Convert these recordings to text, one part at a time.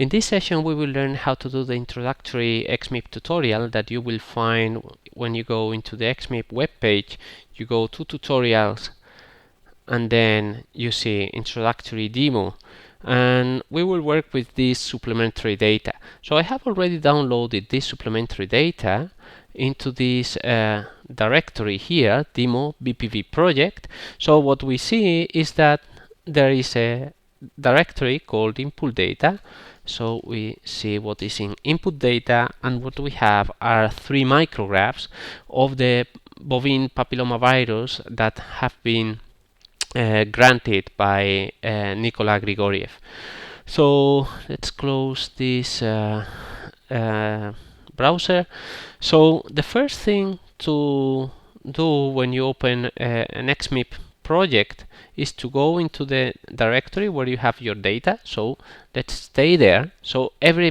In this session we will learn how to do the introductory XMIP tutorial that you will find when you go into the XMIP webpage. You go to tutorials and then you see introductory demo, and we will work with this supplementary data. So I have already downloaded this supplementary data into this directory here, demo BPV project. So what we see is that there is a directory called input data. So we see what is in input data, and what we have are 3 micrographs of the bovine papillomavirus that have been granted by Nicolas Grigoriev. So let's close this browser. So the first thing to do when you open an XMIP project is to go into the directory where you have your data. So let's stay there. So every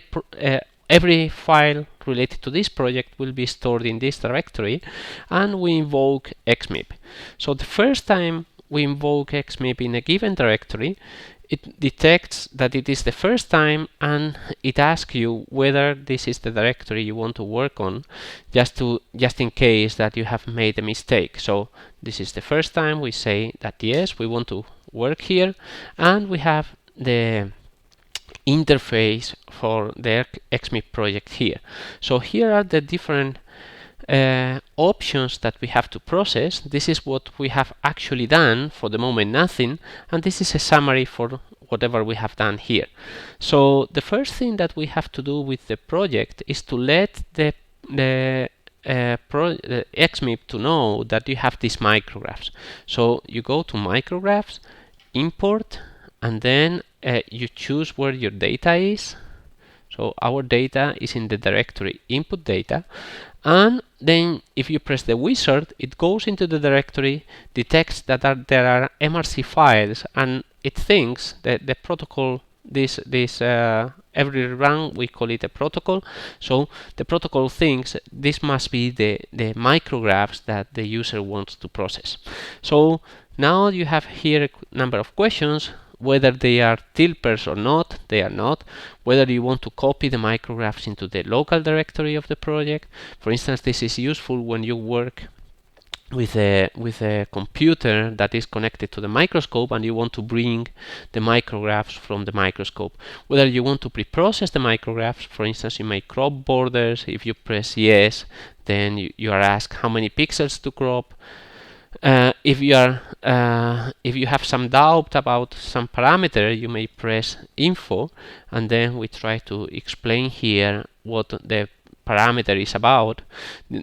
file related to this project will be stored in this directory, and we invoke XMIP. So the first time we invoke XMIP in a given directory, it detects that it is the first time, and it asks you whether this is the directory you want to work on, just in case that you have made a mistake. So this is the first time. We say that yes, we want to work here, and we have the interface for the XMIP project here. So here are the different options that we have to process. This is what we have actually done. For the moment, nothing, and this is a summary for whatever we have done here. So the first thing that we have to do with the project is to let the XMIP to know that you have these micrographs. So you go to micrographs, import, and then you choose where your data is. So our data is in the directory input data, and then if you press the wizard, it goes into the directory, detects that there are MRC files, and it thinks that the protocol, every run we call it a protocol. So the protocol thinks this must be the micrographs that the user wants to process. So now you have here a number of questions. Whether they are tilpers or not, they are not. Whether you want to copy the micrographs into the local directory of the project. For instance, this is useful when you work with a computer that is connected to the microscope and you want to bring the micrographs from the microscope. Whether you want to pre-process the micrographs, for instance, you may crop borders. If you press yes, then you are asked how many pixels to crop. If you have some doubt about some parameter, you may press info, and then we try to explain here what the parameter is about.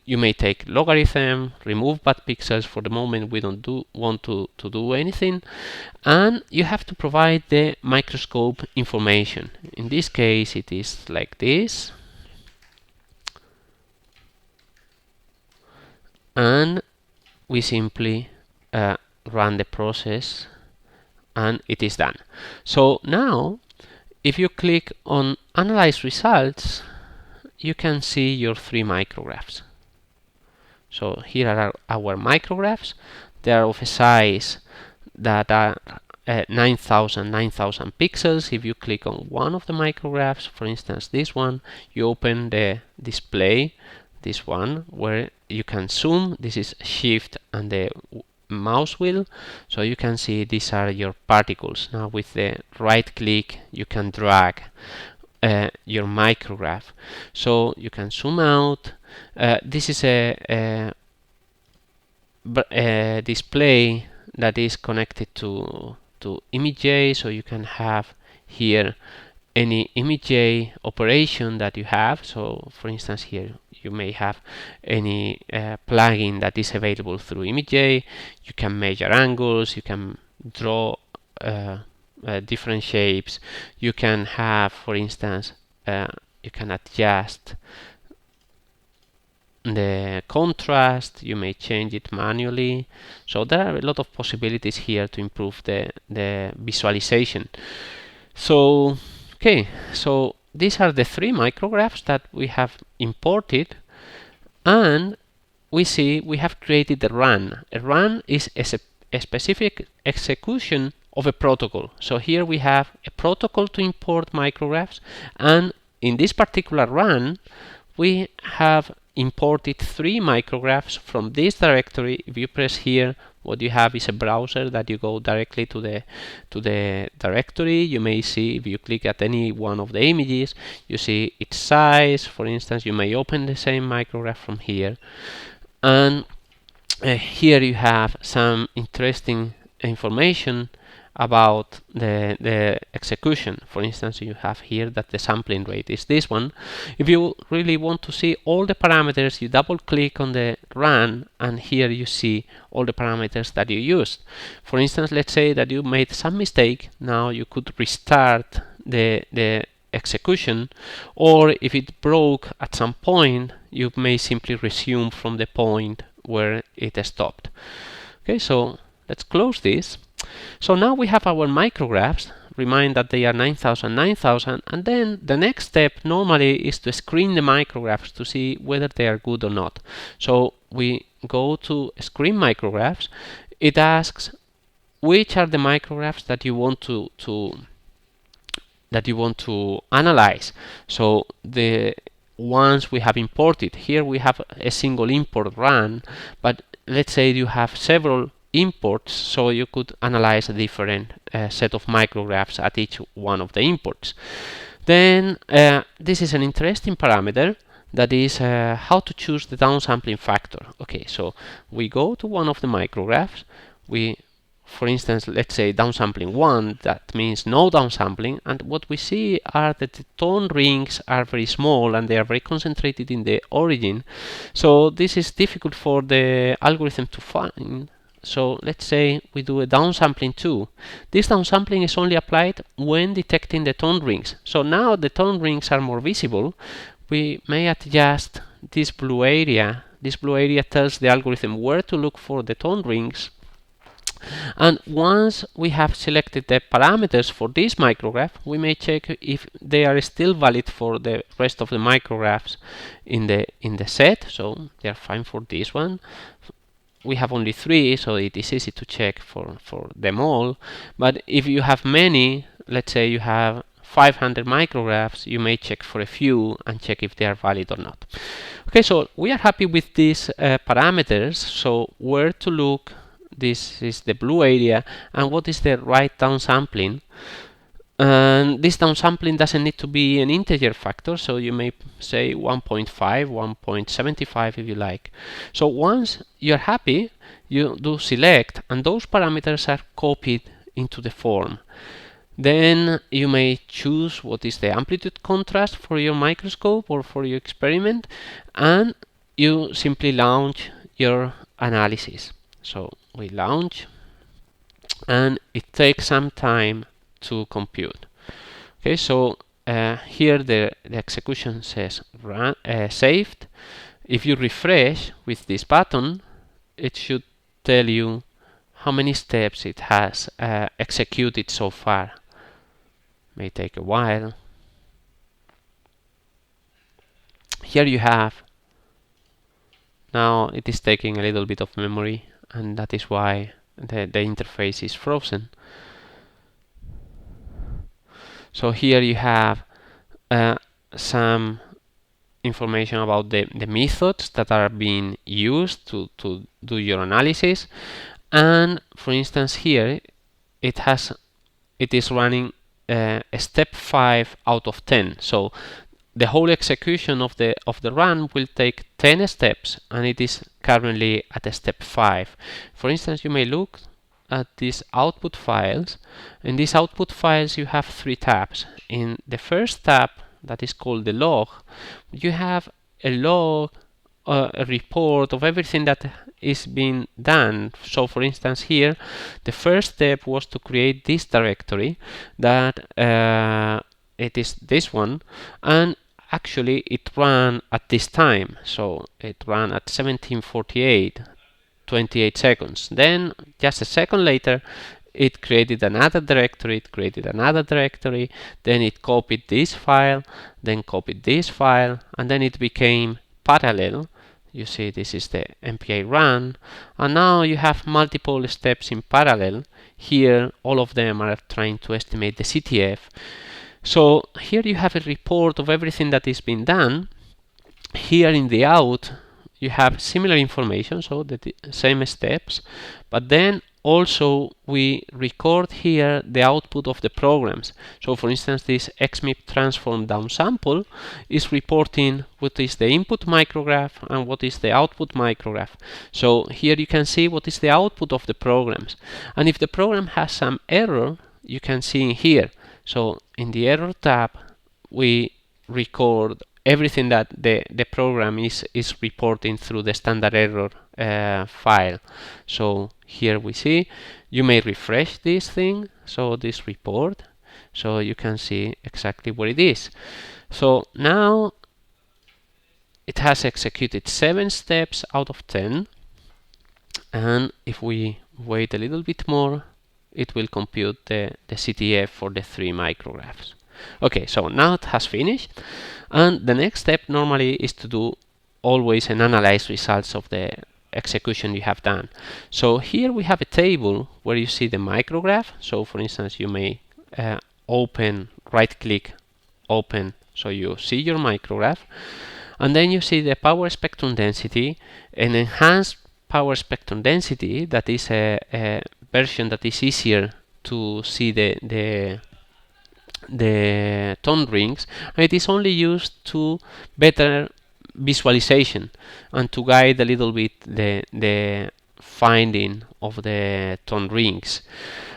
You may take logarithm, remove bad pixels. For the moment, we don't want to do anything, and you have to provide the microscope information. In this case, it is like this, and we simply run the process, and it is done. So now, if you click on Analyze Results, you can see your 3 micrographs. So here are our micrographs. They are of a size that are 9,000 pixels. If you click on one of the micrographs, for instance this one, you open the display, this one, where you can zoom. This is shift and the mouse wheel, so you can see these are your particles. Now with the right click you can drag your micrograph, so you can zoom out. This is a display that is connected to ImageJ, so you can have here any ImageJ operation that you have. So for instance here you may have any plugin that is available through ImageJ. You can measure angles, you can draw different shapes. You can have, for instance, you can adjust the contrast, you may change it manually. So there are a lot of possibilities here to improve the visualization. So okay, so these are the 3 micrographs that we have imported, and we see we have created a run. A run is a specific execution of a protocol. So here we have a protocol to import micrographs, and in this particular run we have imported 3 micrographs from this directory. If you press here, what you have is a browser that you go directly to the directory. You may see, if you click at any one of the images, you see its size. For instance, you may open the same micrograph from here, and here you have some interesting information about the execution. For instance, you have here that the sampling rate is this one. If you really want to see all the parameters, you double click on the run, and here you see all the parameters that you used. For instance, let's say that you made some mistake. Now you could restart the execution, or if it broke at some point, you may simply resume from the point where it stopped. Okay, so let's close this. So now we have our micrographs. Remind that they are 9000, 9000, and then the next step normally is to screen the micrographs to see whether they are good or not. So we go to screen micrographs. It asks which are the micrographs that you want to analyze. So the ones we have imported, here we have a single import run, but let's say you have several imports, so you could analyze a different set of micrographs at each one of the imports. Then this is an interesting parameter, that is how to choose the downsampling factor. Okay, so we go to one of the micrographs. For instance, let's say downsampling 1, that means no downsampling, and what we see are that the tone rings are very small and they are very concentrated in the origin. So this is difficult for the algorithm to find. So let's say we do a downsampling 2. This downsampling is only applied when detecting the tone rings. So now the tone rings are more visible. We may adjust this blue area. This blue area tells the algorithm where to look for the tone rings. And once we have selected the parameters for this micrograph, we may check if they are still valid for the rest of the micrographs in the set. So they are fine for this one. We have only 3, so it is easy to check for them all. But if you have many, let's say you have 500 micrographs, you may check for a few and check if they are valid or not. Okay, so we are happy with these parameters. So where to look? This is the blue area, and what is the right downsampling? And this downsampling doesn't need to be an integer factor, so you may say 1.5, 1.75 if you like. So once you're happy, you do select, and those parameters are copied into the form. Then you may choose what is the amplitude contrast for your microscope or for your experiment, and you simply launch your analysis. So we launch, and it takes some time to compute. Okay, so here the execution says run, saved. If you refresh with this button, it should tell you how many steps it has executed so far. May take a while. Here you have, now it is taking a little bit of memory, and that is why the interface is frozen. So here you have some information about the methods that are being used to do your analysis. And for instance, here it is running a step 5 out of 10. So the whole execution of the run will take 10 steps, and it is currently at a step 5. For instance, you may look at these output files. In these output files you have 3 tabs. In the first tab, that is called the log, you have a log, a report of everything that is being done. So for instance, here the first step was to create this directory, that it is this one, and actually it ran at this time. So it ran at 1748, 28 seconds. Then just a second later it created another directory, then it copied this file, then copied this file, and then it became parallel. You see, this is the MPI run, and now you have multiple steps in parallel. here all of them are trying to estimate the CTF. So here you have a report of everything that is being done. Here in the out you have similar information, so the same steps, but then also we record here the output of the programs. So for instance, this XMIP transform downsample is reporting what is the input micrograph and what is the output micrograph. So here you can see what is the output of the programs, and if the program has some error, you can see in here. So in the error tab we record everything that the program is reporting through the standard error file. So here we see, you may refresh this thing, so this report, so you can see exactly what it is. So now it has executed 7 steps out of 10, and if we wait a little bit more, it will compute the CTF for the 3 micrographs. Okay, so now it has finished, and the next step normally is to do always an analyze results of the execution you have done. So here we have a table where you see the micrograph. So for instance, you may open, right click, open, so you see your micrograph, and then you see the power spectrum density, an enhanced power spectrum density that is a version that is easier to see the tone rings, and it is only used to better visualization and to guide a little bit the finding of the tone rings.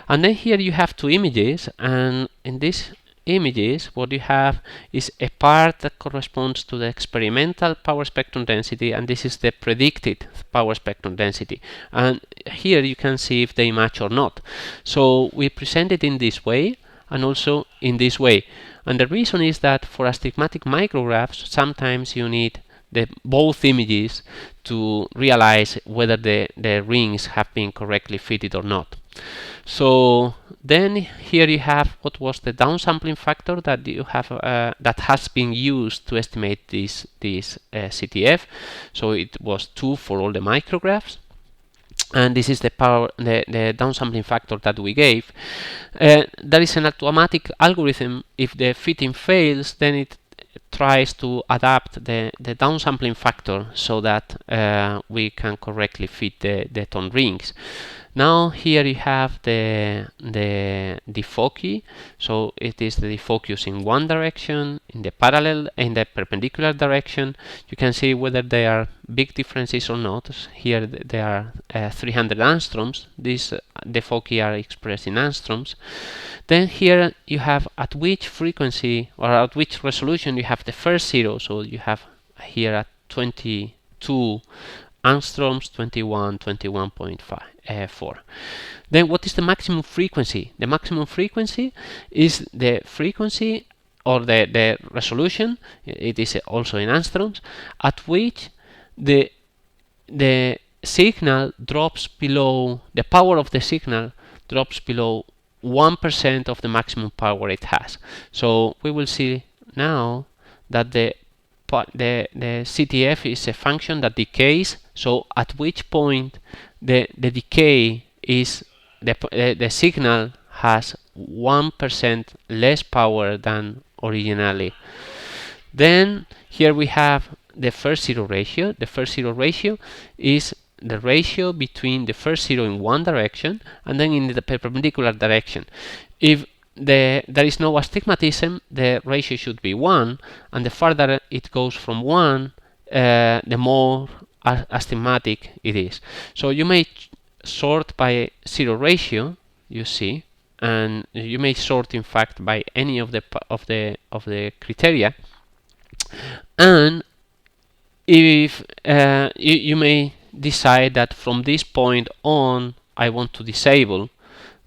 And then here you have 2 images, and in these images what you have is a part that corresponds to the experimental power spectrum density, and this is the predicted power spectrum density, and here you can see if they match or not. So we present it in this way and also in this way, and the reason is that for astigmatic micrographs sometimes you need both images to realize whether the rings have been correctly fitted or not. So then here you have what was the downsampling factor that you have that has been used to estimate this CTF. So it was 2 for all the micrographs, and this is the downsampling factor that we gave. There is an automatic algorithm. If the fitting fails, then it tries to adapt the downsampling factor so that we can correctly fit the tone rings. Now here you have the defoci, so it is the defocus in one direction, in the perpendicular direction. You can see whether there are big differences or not. Here there are 300 angstroms. These defoci are expressed in angstroms. Then here you have at which frequency or at which resolution you have the first 0. So you have here at 22 angstroms, 21, 21.4. Then what is the maximum frequency? The maximum frequency is the frequency or the resolution, it is also in angstroms, at which the signal drops below, the power of the signal drops below 1% of the maximum power it has. So we will see now that the CTF is a function that decays, so at which point the decay is the signal has 1% less power than originally. Then here we have the first 0 ratio. The first 0 ratio is the ratio between the first 0 in one direction and then in the perpendicular direction. If there is no astigmatism, the ratio should be 1, and the farther it goes from 1, the more astigmatic it is. So you may sort by 0 ratio, you see, and you may sort in fact by any of the criteria, and if you may decide that from this point on I want to disable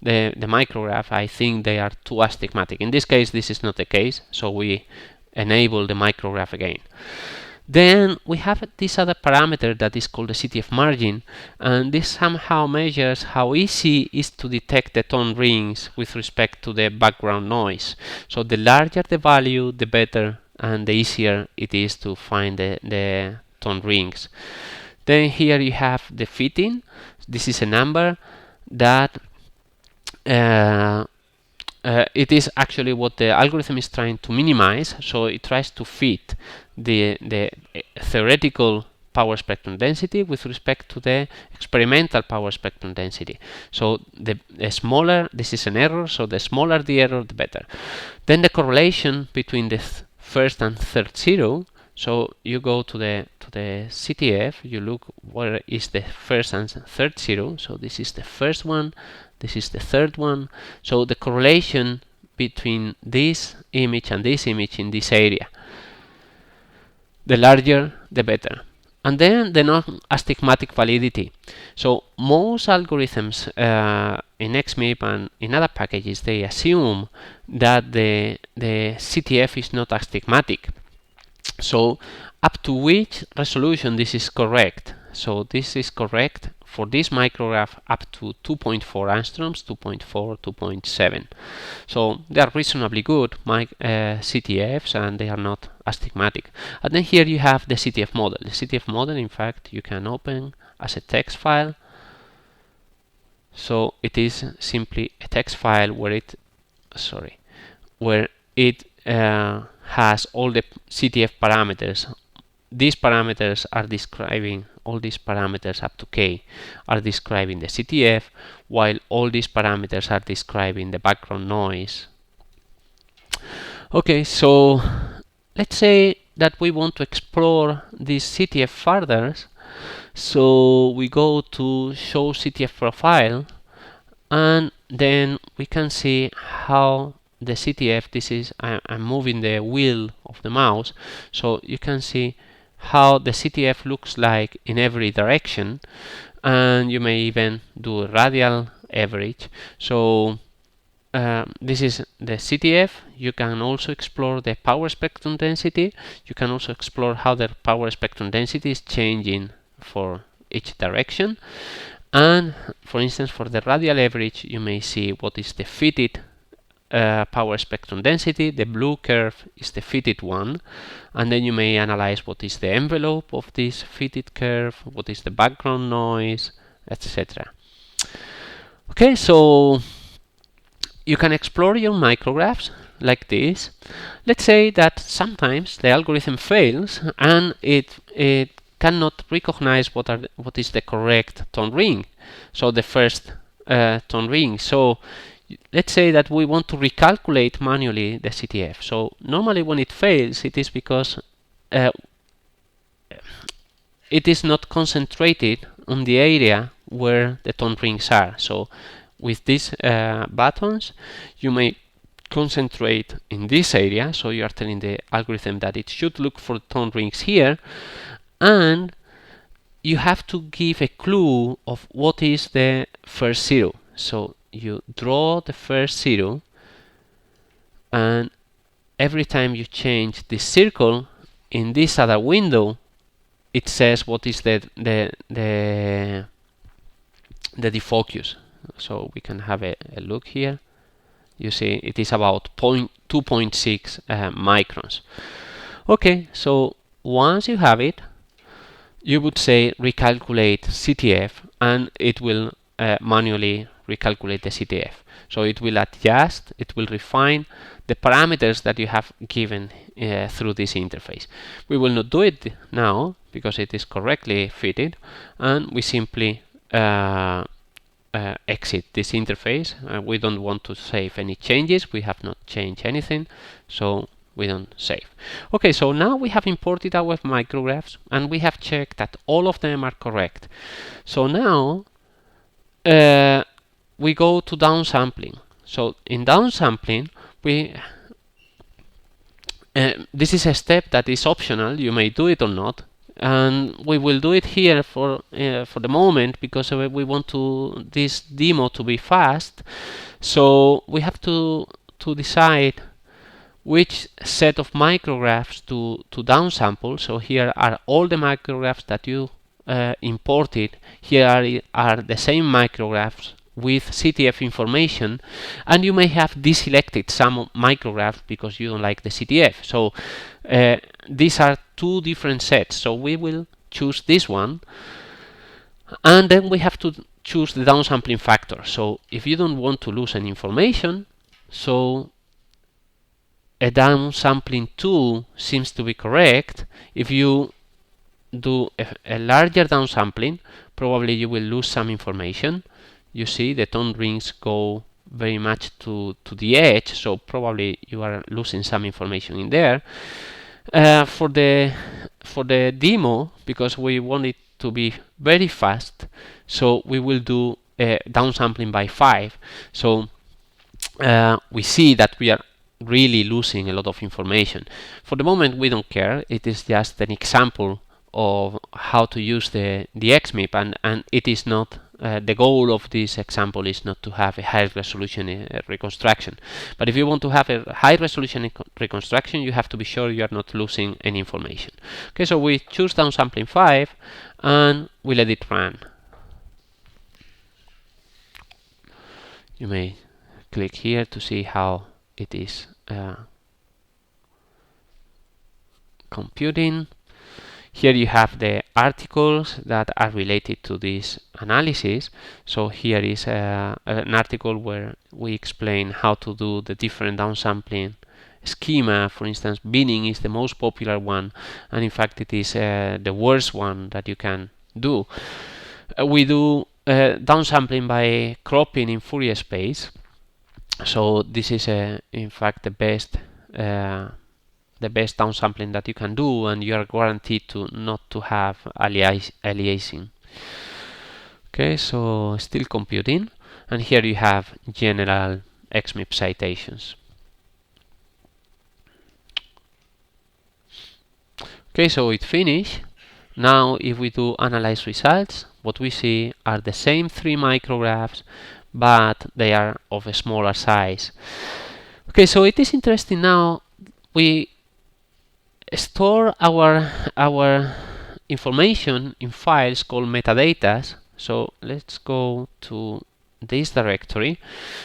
the micrograph. I think they are too astigmatic. In this case this is not the case, so we enable the micrograph again. Then we have this other parameter that is called the CTF margin, and this somehow measures how easy it is to detect the tone rings with respect to the background noise. So the larger the value, the better, and the easier it is to find the tone rings. Then here you have the fitting. This is a number that uh, it is actually what the algorithm is trying to minimize. So it tries to fit the theoretical power spectrum density with respect to the experimental power spectrum density. So the smaller, this is an error, so the smaller the error, the better. Then the correlation between the first and third zero. So you go to the CTF, you look where is the first and third zero. So this is the first one, this is the third one. So the correlation between this image and this image in this area, the larger the better. And then the non-astigmatic validity. So most algorithms in XMIP and in other packages, they assume that the CTF is not astigmatic. So up to which resolution this is correct? So this is correct for this micrograph up to 2.4 angstroms, 2.4, 2.7. So they are reasonably good CTFs, and they are not astigmatic. And then here you have the CTF model. The CTF model, in fact, you can open as a text file. So it is simply a text file where it has all the CTF parameters. These parameters are describing, all these parameters up to k are describing the CTF, while all these parameters are describing the background noise. Okay, so let's say that we want to explore this CTF further. So we go to show CTF profile, and then we can see how the CTF, this is, I'm moving the wheel of the mouse, so you can see how the CTF looks like in every direction, and you may even do a radial average. So this is the CTF. You can also explore the power spectrum density. You can also explore how the power spectrum density is changing for each direction. And for instance, for the radial average, you may see what is the fitted power spectrum density. The blue curve is the fitted one, and then you may analyze what is the envelope of this fitted curve, what is the background noise, etc. Okay, so you can explore your micrographs like this. Let's say that sometimes the algorithm fails and it cannot recognize what is the correct tone ring, so the first tone ring. So let's say that we want to recalculate manually the CTF. So normally when it fails, it is because it is not concentrated on the area where the tone rings are. So with these buttons, you may concentrate in this area. So you are telling the algorithm that it should look for tone rings here, and you have to give a clue of what is the first zero. So you draw the first zero, and every time you change this circle in this other window, it says what is the defocus. So we can have a look here. You see it is about 2.6 microns. Okay, so once you have it, you would say recalculate CTF, and it will manually recalculate the CTF. So it will adjust, it will refine the parameters that you have given through this interface. We will not do it now because it is correctly fitted, and we simply exit this interface. We don't want to save any changes. We have not changed anything, so we don't save. Okay, so now we have imported our micrographs and we have checked that all of them are correct. So now we go to downsampling. So in downsampling, this is a step that is optional. You may do it or not, and we will do it here for the moment because we want this demo to be fast. So we have to decide which set of micrographs to downsample. So here are all the micrographs that you imported. Here are the same micrographs with CTF information, and you may have deselected some micrographs because you don't like the CTF. So these are two different sets. So we will choose this one, and then we have to choose the downsampling factor. So if you don't want to lose any information, so a downsampling 2 seems to be correct. If you do a larger downsampling, probably you will lose some information. You see the tone rings go very much to the edge, so probably you are losing some information in there. For the demo, because we want it to be very fast, so we will do a downsampling by 5. So we see that we are really losing a lot of information. For the moment, we don't care. It is just an example of how to use the XMIP, and it is not the goal of this example is not to have a high resolution reconstruction. But if you want to have a high resolution reconstruction, you have to be sure you are not losing any information. Okay, so we choose downsampling 5 and we let it run. You may click here to see how it is computing. Here you have the articles that are related to this analysis. So here is an article where we explain how to do the different downsampling schema. For instance, binning is the most popular one, and in fact it is the worst one that you can do. We do downsampling by cropping in Fourier space. So this is in fact the best downsampling that you can do, and you are guaranteed to not to have aliasing. Okay, so still computing, and here you have general XMIP citations. Okay, so it finished. Now if we do analyze results, what we see are the same 3 micrographs, but they are of a smaller size. Okay, so it is interesting now. We store our information in files called metadata. So let's go to this directory.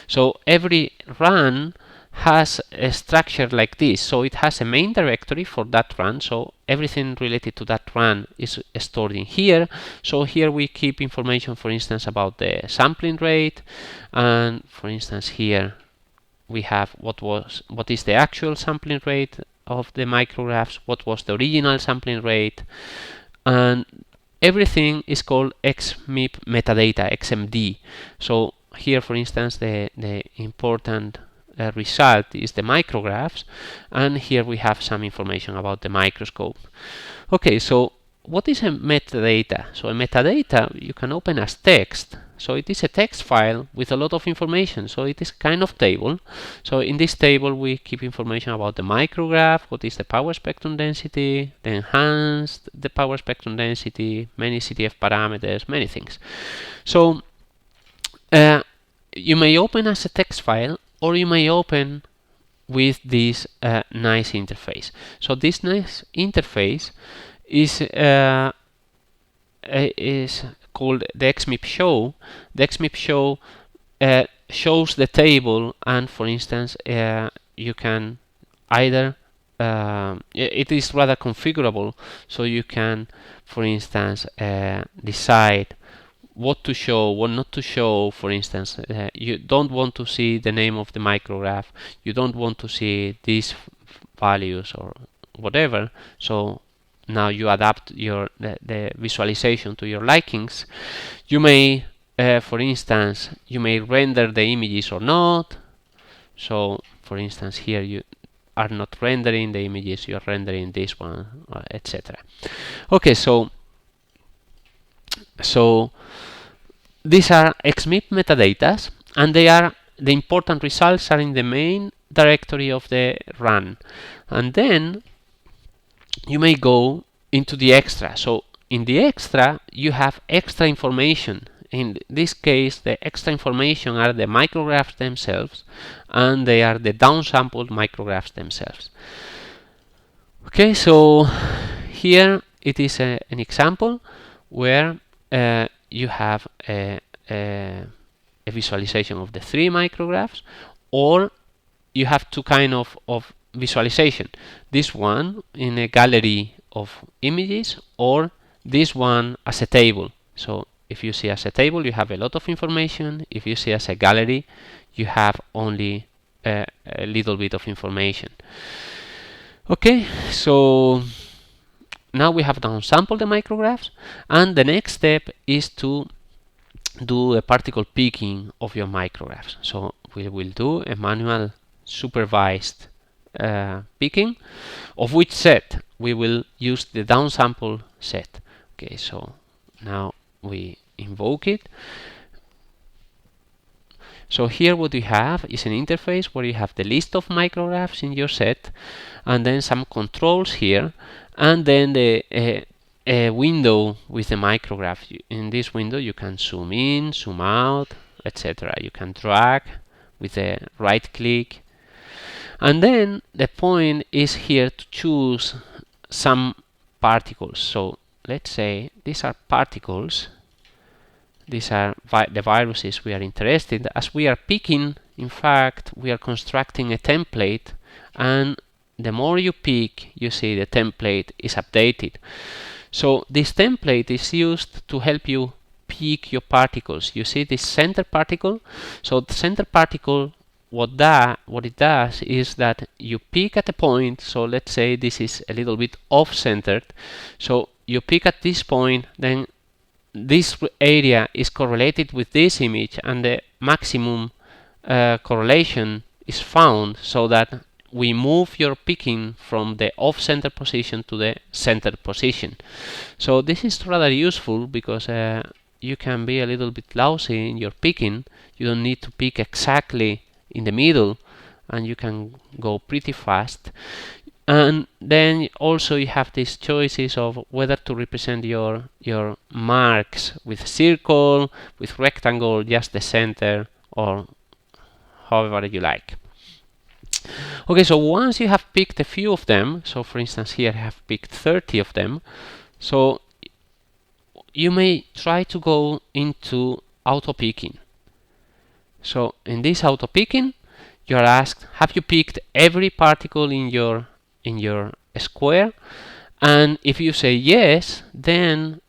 So every run has a structure like this. So it has a main directory for that run. So everything related to that run is stored in here. So here we keep information, for instance, about the sampling rate, and for instance here we have what is the actual sampling rate of the micrographs, what was the original sampling rate, and everything is called XMIP metadata, XMD. So here, for instance, the important result is the micrographs, and here we have some information about the microscope. Okay, so what is a metadata? So a metadata you can open as text. So it is a text file with a lot of information. So it is kind of table. So in this table we keep information about the micrograph, what is the power spectrum density, the enhanced, the power spectrum density, many CTF parameters, many things. So you may open as a text file, or you may open with this nice interface. So this nice interface is called the XMIP show. The XMIP show shows the table, and for instance you can either it is rather configurable, so you can, for instance, decide what to show, what not to show. For instance, you don't want to see the name of the micrograph, you don't want to see these values or whatever, so now you adapt the visualization to your likings. You may for instance, you may render the images or not. So for instance here you are not rendering the images, you are rendering this one, etc. Okay, so these are XMIP metadatas, and the important results are in the main directory of the run. And then you may go into the extra. So in the extra you have extra information. In this case the extra information are the micrographs themselves, and they are the downsampled micrographs themselves. Okay, so here it is an example where you have a visualization of the 3 micrographs, or you have two kind of visualization. This one in a gallery of images, or this one as a table. So if you see as a table, you have a lot of information. If you see as a gallery, you have only a little bit of information. Okay, so now we have downsampled the micrographs, and the next step is to do a particle picking of your micrographs. So we will do a manual supervised picking, of which set we will use the downsample set. Okay, so now we invoke it. So here what we have is an interface where you have the list of micrographs in your set, and then some controls here, and then the a window with the micrograph. In this window you can zoom in, zoom out, etc. You can drag with the right click, and then the point is here to choose some particles. So let's say these are particles. These are the viruses we are interested in. As we are picking, in fact, we are constructing a template, and the more you pick, you see the template is updated. So this template is used to help you pick your particles. You see this center particle? So the center particle, what it does is that you pick at a point. So let's say this is a little bit off-centered. So you pick at this point, then this area is correlated with this image, and the maximum correlation is found, so that we move your picking from the off-center position to the center position. So this is rather useful because you can be a little bit lousy in your picking. You don't need to pick exactly in the middle, and you can go pretty fast. And then also you have these choices of whether to represent your marks with circle, with rectangle, just the center, or however you like. Okay, so once you have picked a few of them, so for instance here I have picked 30 of them, so you may try to go into auto picking. So in this auto picking, you are asked, have you picked every particle in your square? And if you say yes, then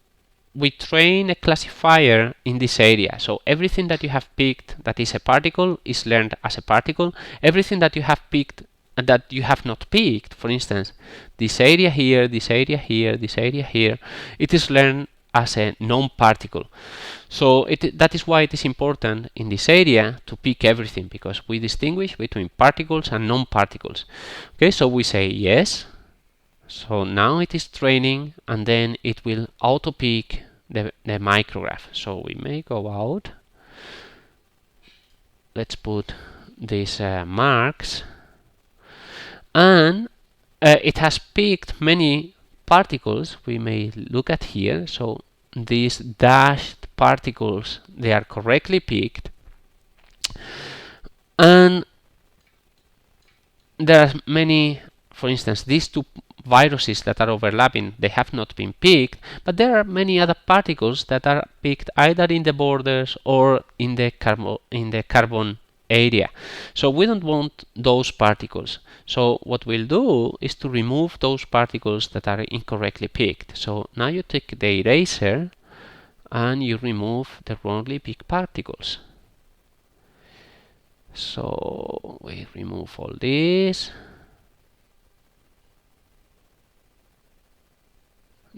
we train a classifier in this area. So everything that you have picked that is a particle is learned as a particle. Everything that you have picked and that you have not picked, for instance, this area here, this area here, this area here, it is learned as a non-particle. So that is why it is important in this area to pick everything, because we distinguish between particles and non-particles. Okay, so we say yes. So now it is training, and then it will auto pick the micrograph. So we may go out. Let's put these marks, and it has picked many particles. We may look at here. So these dashed particles, they are correctly picked, and there are many. For instance, these two viruses that are overlapping, they have not been picked, but there are many other particles that are picked either in the borders or in the carbon area. So we don't want those particles. So what we'll do is to remove those particles that are incorrectly picked. So now you take the eraser and you remove the wrongly picked particles. So we remove all this.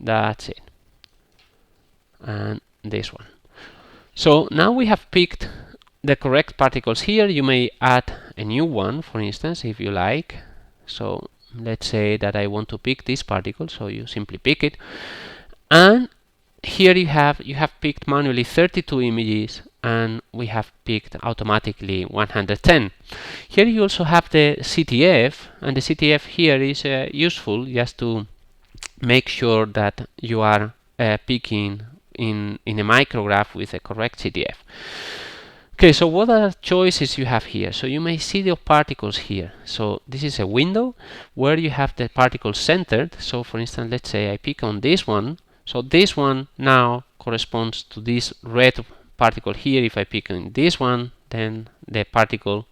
That's it. And this one. So now we have picked the correct particles here. You may add a new one, for instance, if you like. So let's say that I want to pick this particle, so you simply pick it. And here you have picked manually 32 images, and we have picked automatically 110. Here you also have the CTF, and the CTF here is useful just to make sure that you are picking in a micrograph with a correct CTF. Okay, so what are the choices you have here? So you may see the particles here. So this is a window where you have the particles centered. So for instance, let's say I pick on this one. So this one now corresponds to this red particle here. If I pick on this one, then the particle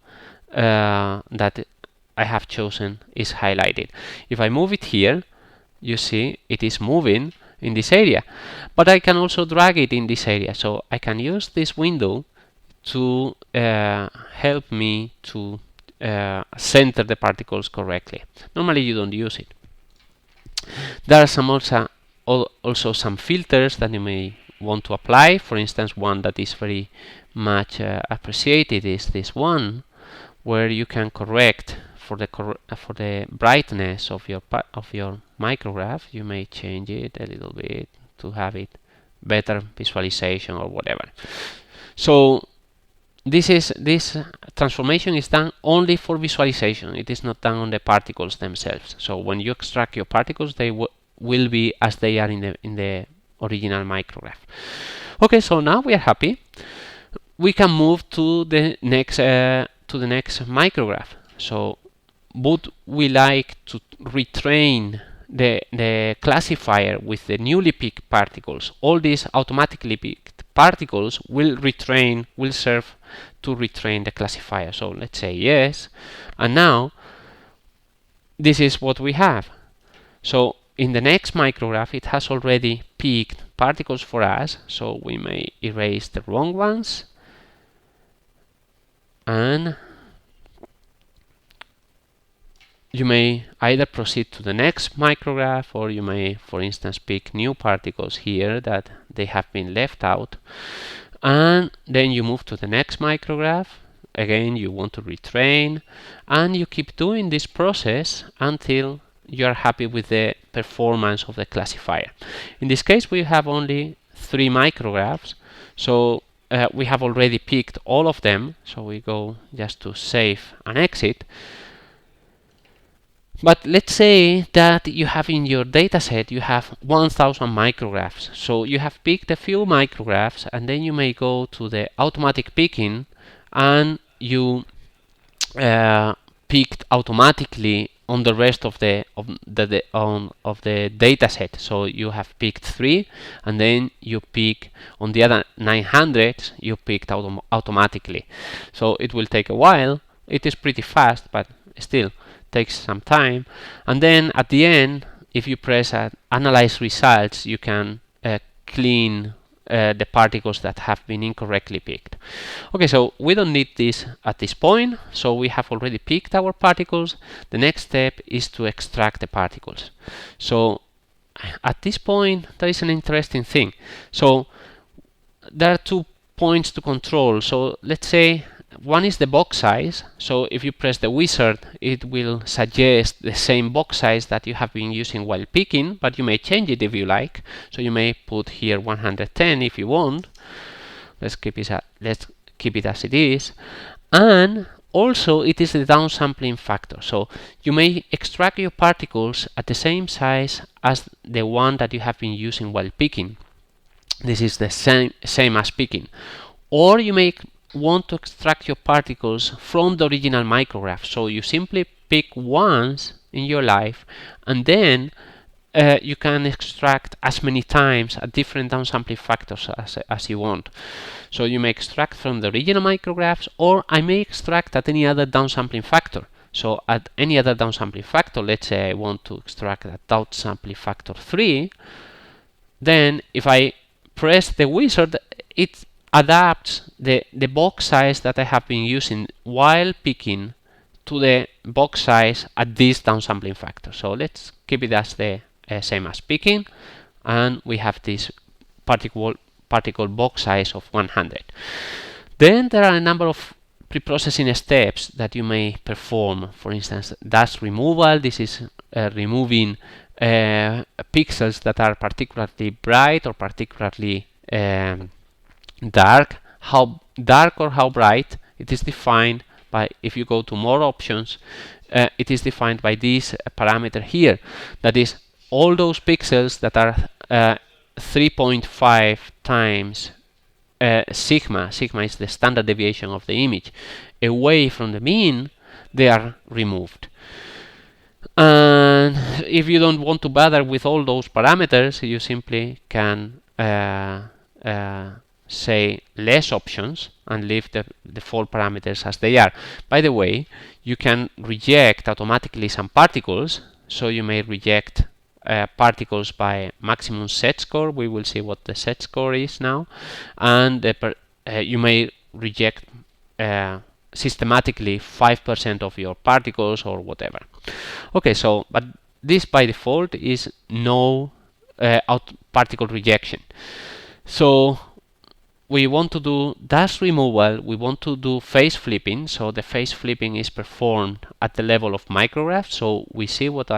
that I have chosen is highlighted. If I move it here, you see it is moving in this area, but I can also drag it in this area. So I can use this window to help me to center the particles correctly. Normally you don't use it. There are some also some filters that you may want to apply. For instance, one that is very much appreciated is this one, where you can correct for the brightness of your micrograph. You may change it a little bit to have it better visualization or whatever. So this transformation is done only for visualization. It is not done on the particles themselves. So when you extract your particles, they will be as they are in the original micrograph. Okay, so now we are happy. We can move to the next micrograph. So would we like to retrain the classifier with the newly picked particles? All these automatically picked particles will serve to retrain the classifier. So let's say yes, and now this is what we have. So in the next micrograph, it has already picked particles for us, so we may erase the wrong ones, and you may either proceed to the next micrograph, or you may, for instance, pick new particles here that they have been left out, and then you move to the next micrograph. Again, you want to retrain, and you keep doing this process until you are happy with the performance of the classifier. In this case, we have only 3 micrographs, so we have already picked all of them. So we go just to save and exit. But let's say that you have in your dataset, you have 1000 micrographs. So you have picked a few micrographs, and then you may go to the automatic picking, and you picked automatically on the rest of the dataset. So you have picked 3, and then you pick on the other 900, you picked automatically. So it will take a while. It is pretty fast, but still takes some time. And then at the end, if you press analyze results, you can clean the particles that have been incorrectly picked. Okay, so we don't need this at this point. So we have already picked our particles. The next step is to extract the particles. So at this point, there is an interesting thing. So there are 2 points to control. So let's say one is the box size. So if you press the wizard, it will suggest the same box size that you have been using while picking, but you may change it if you like. So you may put here 110 if you want. Let's keep it as it is. And also it is the downsampling factor. So you may extract your particles at the same size as the one that you have been using while picking. This is the same as picking. Or you may want to extract your particles from the original micrograph. So you simply pick once in your life, and then you can extract as many times at different downsampling factors as you want. So you may extract from the original micrographs, or I may extract at any other downsampling factor. So at any other downsampling factor, let's say I want to extract at downsampling factor 3, then if I press the wizard, it adapts the box size that I have been using while picking to the box size at this downsampling factor. So let's keep it as the same as picking, and we have this particle box size of 100. Then there are a number of pre-processing steps that you may perform. For instance, dust removal. This is removing pixels that are particularly bright or particularly dark. How dark or how bright, it is defined by, if you go to more options, it is defined by this parameter here. That is, all those pixels that are 3.5 times sigma is the standard deviation of the image, away from the mean, they are removed. And if you don't want to bother with all those parameters, you simply can say less options and leave the default parameters as they are. By the way, you can reject automatically some particles, so you may reject particles by maximum set score. We will see what the set score is now, and you may reject systematically 5% of your particles or whatever. Okay, so but this by default is no particle rejection. So we want to do dust removal, we want to do phase flipping. So the phase flipping is performed at the level of micrograph. So we see what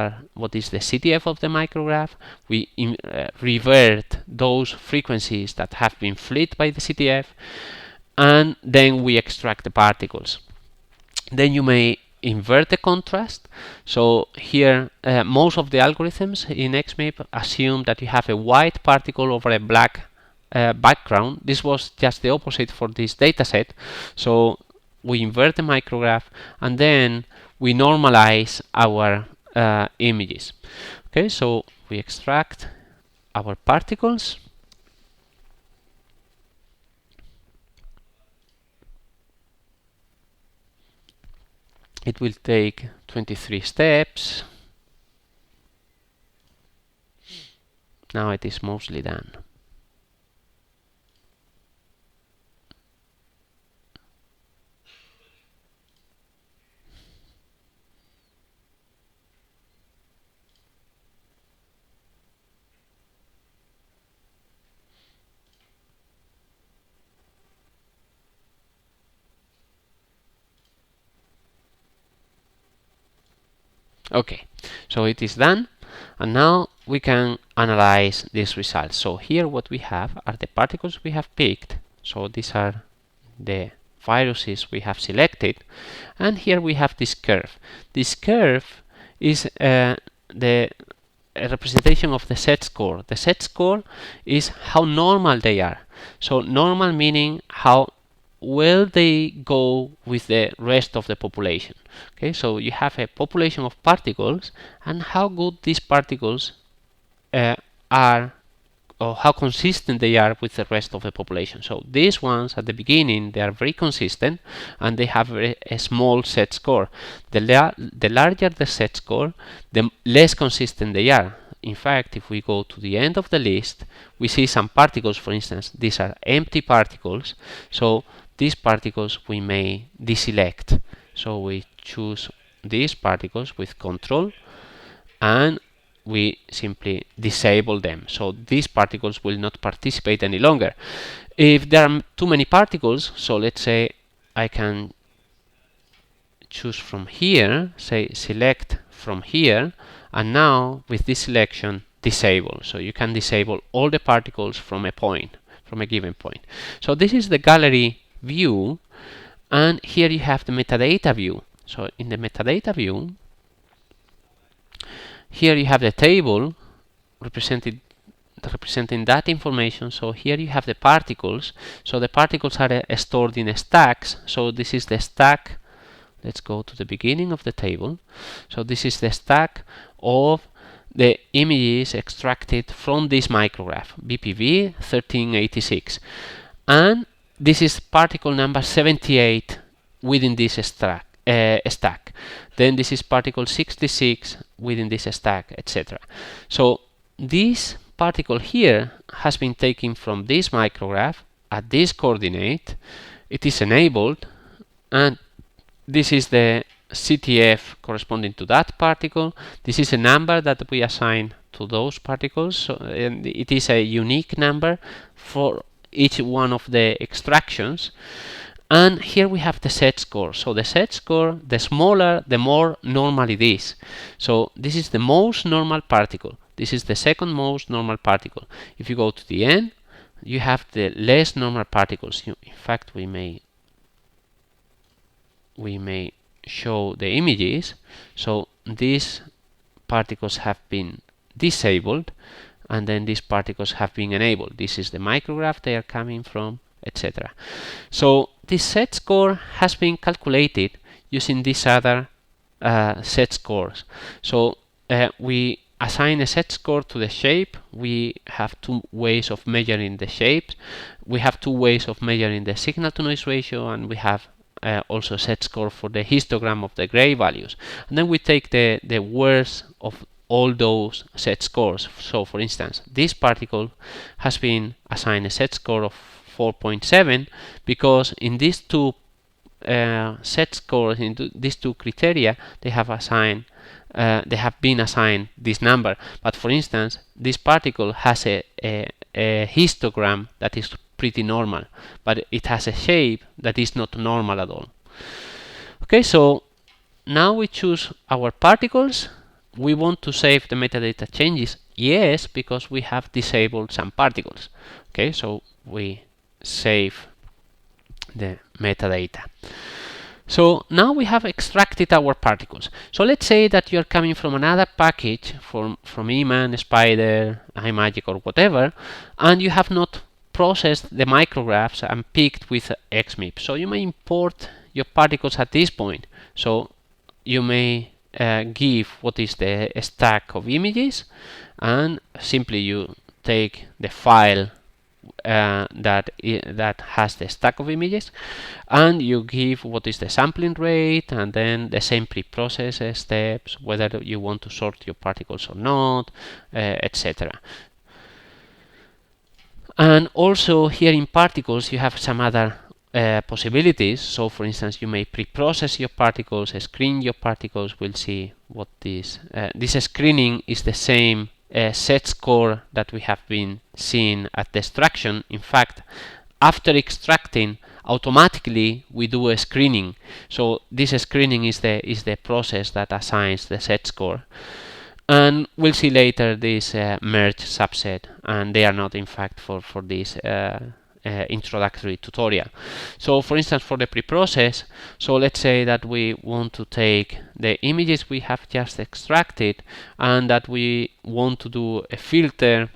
is the CTF of the micrograph. We revert those frequencies that have been flipped by the CTF, and then we extract the particles. Then you may invert the contrast. So here most of the algorithms in XMIP assume that you have a white particle over a black background. This was just the opposite for this dataset. So we invert the micrograph and then we normalize our images. Okay, so we extract our particles. It will take 23 steps. Now it is mostly done. Okay, so it is done, and now we can analyze these results. So here what we have are the particles we have picked. So these are the viruses we have selected, and here we have this curve. This curve is the representation of the set score. The set score is how normal they are. So normal meaning how well they go with the rest of the population. Okay, so you have a population of particles and how good these particles are, or how consistent they are with the rest of the population. So these ones at the beginning, they are very consistent and they have a small set score. The larger the set score, the less consistent they are. In fact, if we go to the end of the list, we see some particles, for instance, these are empty particles. So these particles we may deselect. So we choose these particles with control and we simply disable them. So these particles will not participate any longer. If there are too many particles, so let's say I can choose from here, say select from here, and now with this selection disable. So you can disable all the particles from a point, from a given point. So this is the gallery view, and here you have the metadata view. So in the metadata view, here you have the table representing that information. So here you have the particles. So the particles are stored in stacks. So this is the stack. Let's go to the beginning of the table. So this is the stack of the images extracted from this micrograph, BPV 1386. And this is particle number 78 within this stack. Then this is particle 66 within this stack, etc. So this particle here has been taken from this micrograph at this coordinate. It is enabled, and this is the CTF corresponding to that particle. This is a number that we assign to those particles. So, and it is a unique number for each one of the extractions. And here we have the set score. So the set score, the smaller, the more normal it is. So this is the most normal particle. This is the second most normal particle. If you go to the end, you have the less normal particles. In fact, we may show the images. So these particles have been disabled, and then these particles have been enabled. This is the micrograph they are coming from, etc. So this set score has been calculated using these other set scores. So we assign a set score to the shape. We have two ways of measuring the shapes. We have two ways of measuring the signal to noise ratio, and we have also set score for the histogram of the gray values. And then we take the worst of all those set scores. So for instance, this particle has been assigned a set score of 4.7 because in these two set scores, in these two criteria, they have been assigned this number. But for instance, this particle has a histogram that is pretty normal, but it has a shape that is not normal at all. Okay, so now we choose our particles. We want to save the metadata changes. Yes, because we have disabled some particles. Okay, so we save the metadata. So now we have extracted our particles. So let's say that you're coming from another package from Eman, Spyder, iMagick, or whatever, and you have not processed the micrographs and picked with XMIP. So you may import your particles at this point. So you may give what is the stack of images, and simply you take the file that has the stack of images, and you give what is the sampling rate, and then the same pre-process steps, whether you want to sort your particles or not, etc. And also here in particles you have some other possibilities. So for instance, you may pre-process your particles, screen your particles. We'll see what this screening is the same set score that we have been seeing at the extraction. In fact, after extracting, automatically we do a screening. So this screening is the process that assigns the set score. And we'll see later this merge subset, and they are not in fact for this introductory tutorial. So for instance, for the pre-process, so let's say that we want to take the images we have just extracted and that we want to do a filter.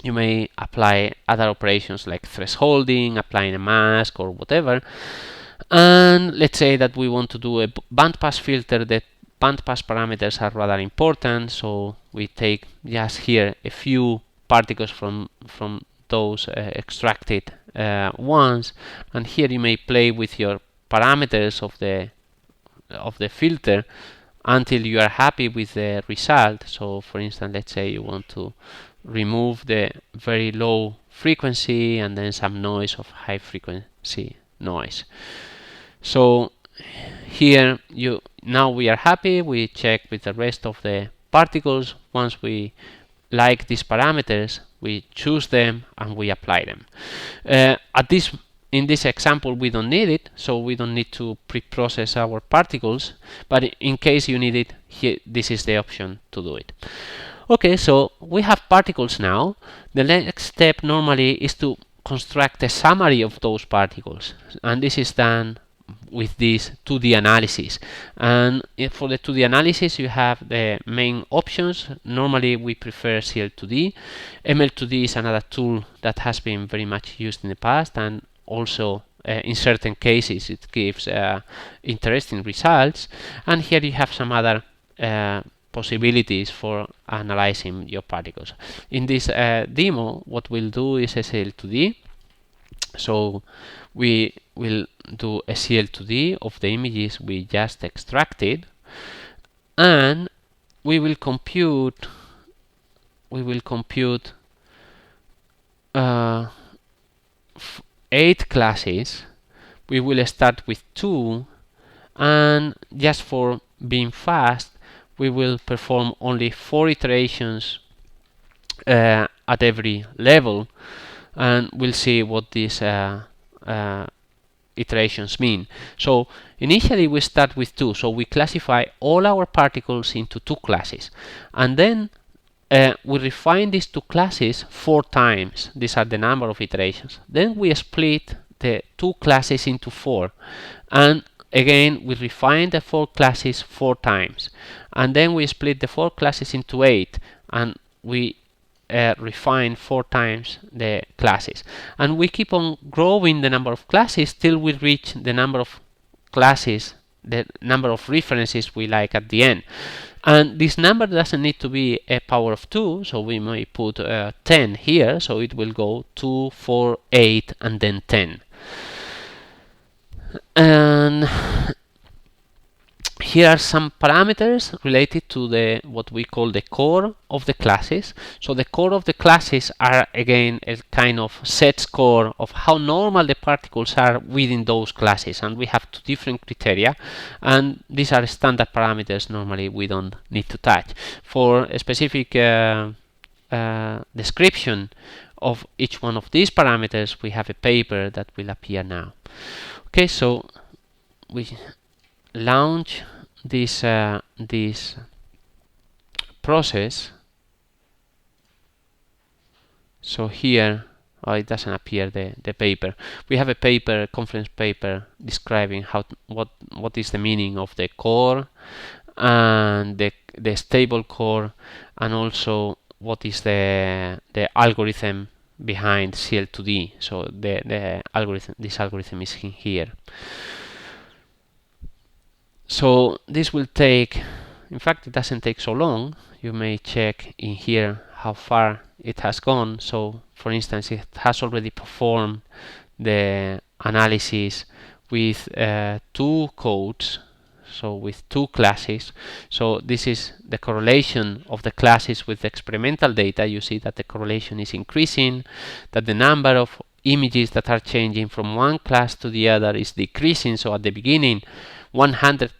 You may apply other operations like thresholding, applying a mask, or whatever. And let's say that we want to do a bandpass filter. The bandpass parameters are rather important, so we take just here a few particles from those extracted ones, and here you may play with your parameters of the filter until you are happy with the result. So for instance, let's say you want to remove the very low frequency and then some noise of high frequency noise. So here now we are happy. We check with the rest of the particles. Once we like these parameters, we choose them and we apply them. In this example, we don't need it, so we don't need to pre-process our particles, but in case you need it, here this is the option to do it. Okay, so we have particles now. The next step normally is to construct a summary of those particles, and this is done with this 2D analysis. And for the 2D analysis, you have the main options. Normally we prefer CL2D. ML2D is another tool that has been very much used in the past, and also in certain cases it gives interesting results. And here you have some other possibilities for analyzing your particles. In this demo, what we'll do is CL2D. So we will do a CL2D of the images we just extracted, and we will compute 8 classes. We will start with 2, and just for being fast, we will perform only 4 iterations at every level, and we'll see what these iterations mean. So initially we start with 2, so we classify all our particles into 2 classes, and then we refine these 2 classes 4 times. These are the number of iterations. Then we split the 2 classes into 4, and again we refine the 4 classes 4 times, and then we split the 4 classes into 8, and we refine 4 times the classes, and we keep on growing the number of classes till we reach the number of classes, the number of references we like at the end. And this number doesn't need to be a power of 2, so we may put 10 here, so it will go 2, 4, 8, and then 10. And here are some parameters related to the what we call the core of the classes. So the core of the classes are again a kind of set score of how normal the particles are within those classes, and we have two different criteria, and these are standard parameters. Normally we don't need to touch. For a specific description of each one of these parameters, we have a paper that will appear now. Okay, so we launch this process. So here, it doesn't appear the paper. We have a paper, conference paper, describing what is the meaning of the core and the stable core, and also what is the algorithm behind CL2D. So the algorithm, this algorithm is in here. So this will take, in fact it doesn't take so long. You may check in here how far it has gone. So for instance, it has already performed the analysis with two codes, so with two classes. So this is the correlation of the classes with the experimental data. You see that the correlation is increasing, that the number of images that are changing from one class to the other is decreasing. So at the beginning 100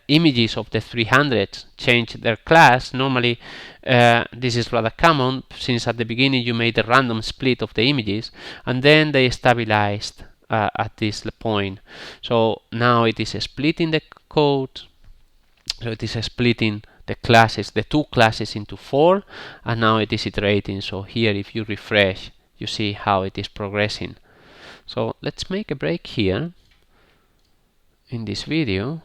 images of the 300 change their class. Normally this is rather common, since at the beginning you made a random split of the images, and then they stabilized at this point. So now it is splitting the code, so it is splitting the classes, the two classes, into 4, and now it is iterating. So here if you refresh, you see how it is progressing. So let's make a break here in this video